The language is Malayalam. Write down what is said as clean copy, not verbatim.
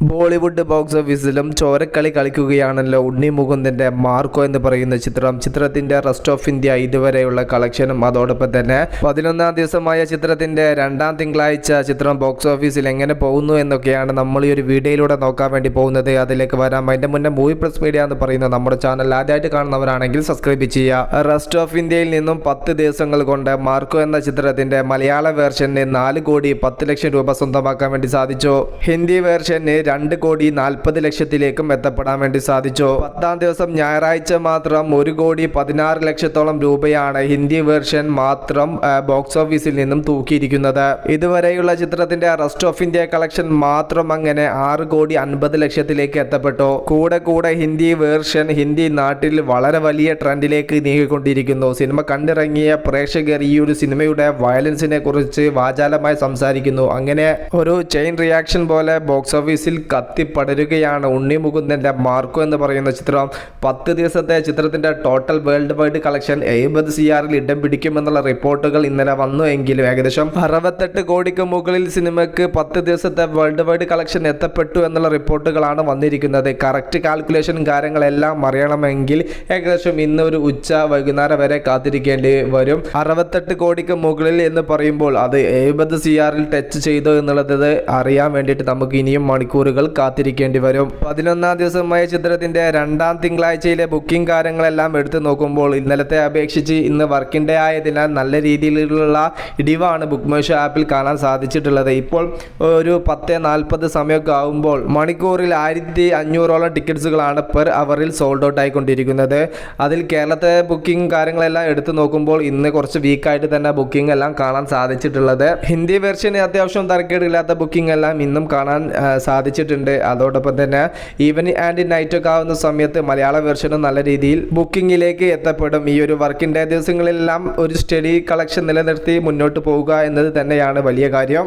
ബോളിവുഡ് ബോക്സ് ഓഫീസിലും ചോരക്കളി കളിക്കുകയാണല്ലോ ഉണ്ണി മുകുന്ദൻ്റെ മാർക്കോ എന്ന് പറയുന്ന ചിത്രം. ചിത്രത്തിൻ്റെ റെസ്റ്റ് ഓഫ് ഇന്ത്യ ഇതുവരെയുള്ള കളക്ഷനും അതോടൊപ്പം തന്നെ 11ാം ദിവസമായ ചിത്രത്തിൻ്റെ 2ാം തിങ്കളാഴ്ച ചിത്രം ബോക്സ് ഓഫീസിൽ എങ്ങനെ പോകുന്നു എന്നൊക്കെയാണ് നമ്മൾ ഈ ഒരു വീഡിയോയിലൂടെ നോക്കാൻ വേണ്ടി പോകുന്നത്. അതിലേക്ക് വരാം. അതിൻ്റെ മുന്നേ മൂവി പ്ലസ് മീഡിയ എന്ന് പറയുന്ന നമ്മുടെ ചാനൽ ആദ്യമായിട്ട് കാണുന്നവരാണെങ്കിൽ സബ്സ്ക്രൈബ് ചെയ്യുക. റെസ്റ്റ് ഓഫ് ഇന്ത്യയിൽ നിന്നും 10 ദിവസങ്ങൾ കൊണ്ട് മാർക്കോ എന്ന ചിത്രത്തിൻ്റെ മലയാള വേർഷന് 4 കോടി 10 ലക്ഷം രൂപ സ്വന്തമാക്കാൻ വേണ്ടി സാധിച്ചു. ഹിന്ദി വേർഷന് 2 കോടി 40 ലക്ഷത്തിലേക്കും എത്തപ്പെടാൻ വേണ്ടി സാധിച്ചു. 10ാം ദിവസം ഞായറാഴ്ച മാത്രം 1 കോടി 16 ലക്ഷത്തോളം രൂപയാണ് ഹിന്ദി വേർഷൻ മാത്രം ബോക്സ് ഓഫീസിൽ നിന്നും തൂക്കിയിരിക്കുന്നത്. ഇതുവരെയുള്ള ചിത്രത്തിന്റെ റെസ്റ്റ് ഓഫ് ഇന്ത്യ കളക്ഷൻ മാത്രം അങ്ങനെ 6 കോടി 50 ലക്ഷത്തിലേക്ക് എത്തപ്പെട്ടു. കൂടെ ഹിന്ദി വേർഷൻ ഹിന്ദി നാട്ടിൽ വളരെ വലിയ ട്രെൻഡിലേക്ക് നീങ്ങിക്കൊണ്ടിരിക്കുന്നു. സിനിമ കണ്ടിറങ്ങിയ പ്രേക്ഷകർ ഈ ഒരു സിനിമയുടെ വയലൻസിനെ കുറിച്ച് വാചാലമായി സംസാരിക്കുന്നു. അങ്ങനെ ഒരു ചെയിൻ റിയാക്ഷൻ പോലെ ബോക്സ് ഓഫീസിൽ കത്തിപ്പടരുകയാണ് ഉണ്ണി മുകുന്ദന്റെ മാർക്കോ എന്ന് പറയുന്ന ചിത്രം. 10 ദിവസത്തെ ചിത്രത്തിന്റെ total world wide collection 70 CR ഇടം പിടിക്കുമെന്നുള്ള റിപ്പോർട്ടുകൾ ഇന്നലെ വന്നു എങ്കിലും ഏകദേശം 68 കോടിക്ക് മുകളിൽ സിനിമയ്ക്ക് 10 ദിവസത്തെ വേൾഡ് വൈഡ് കളക്ഷൻ എത്തപ്പെട്ടു എന്നുള്ള റിപ്പോർട്ടുകളാണ് വന്നിരിക്കുന്നത്. കറക്റ്റ് കാൽക്കുലേഷൻ കാര്യങ്ങളെല്ലാം അറിയണമെങ്കിൽ ഏകദേശം ഇന്ന് ഒരു വൈകുന്നേരം വരെ കാത്തിരിക്കേണ്ടി വരും. 68 കോടിക്ക് മുകളിൽ എന്ന് പറയുമ്പോൾ അത് 70 CR ടച്ച് ചെയ്തു എന്നുള്ളത് അറിയാൻ വേണ്ടിയിട്ട് നമുക്ക് ഇനിയും മണിക്കൂറുകൾ കാത്തിരിക്കേണ്ടി വരും. 11ാം ദിവസമായ ചിത്രത്തിന്റെ 2ാം തിങ്കളാഴ്ചയിലെ ബുക്കിംഗ് കാര്യങ്ങളെല്ലാം എടുത്തു നോക്കുമ്പോൾ ഇന്നലത്തെ അപേക്ഷിച്ച് ഇന്ന് വർക്കിംഗ് ഡേ ആയതിനാൽ നല്ല രീതിയിലുള്ള ഇടിവാണ് ബുക്ക് മൈ ഷോ ആപ്പിൽ കാണാൻ സാധിച്ചിട്ടുള്ളത്. ഇപ്പോൾ ഒരു 10:40 സമയമൊക്കെ ആകുമ്പോൾ മണിക്കൂറിൽ 1500ഓളം ടിക്കറ്റ്സുകളാണ് പെർ അവറിൽ സോൾഡ് ഔട്ട് ആയിക്കൊണ്ടിരിക്കുന്നത്. അതിൽ കേരളത്തെ ബുക്കിംഗ് കാര്യങ്ങളെല്ലാം എടുത്തു നോക്കുമ്പോൾ ഇന്ന് കുറച്ച് വീക്കായിട്ട് തന്നെ ബുക്കിംഗ് എല്ലാം കാണാൻ സാധിച്ചിട്ടുള്ളത്. ഹിന്ദി വെർഷന് അത്യാവശ്യം തരക്കേടില്ലാത്ത ബുക്കിംഗ് എല്ലാം ഇന്നും കാണാൻ സാധിച്ചിട്ടുണ്ട്. അതോടൊപ്പം തന്നെ ഈവനിങ് ആൻഡ് നൈറ്റ് ഒക്കെ ആവുന്ന സമയത്ത് മലയാള വെർഷനും നല്ല രീതിയിൽ ബുക്കിങ്ങിലേക്ക് എത്തപ്പെടും. ഈ ഒരു വർക്കിംഗ് ഡേ ദിവസങ്ങളിലെല്ലാം ഒരു സ്റ്റഡി കളക്ഷൻ നിലനിർത്തി മുന്നോട്ട് പോവുക എന്നത് തന്നെയാണ് വലിയ കാര്യം.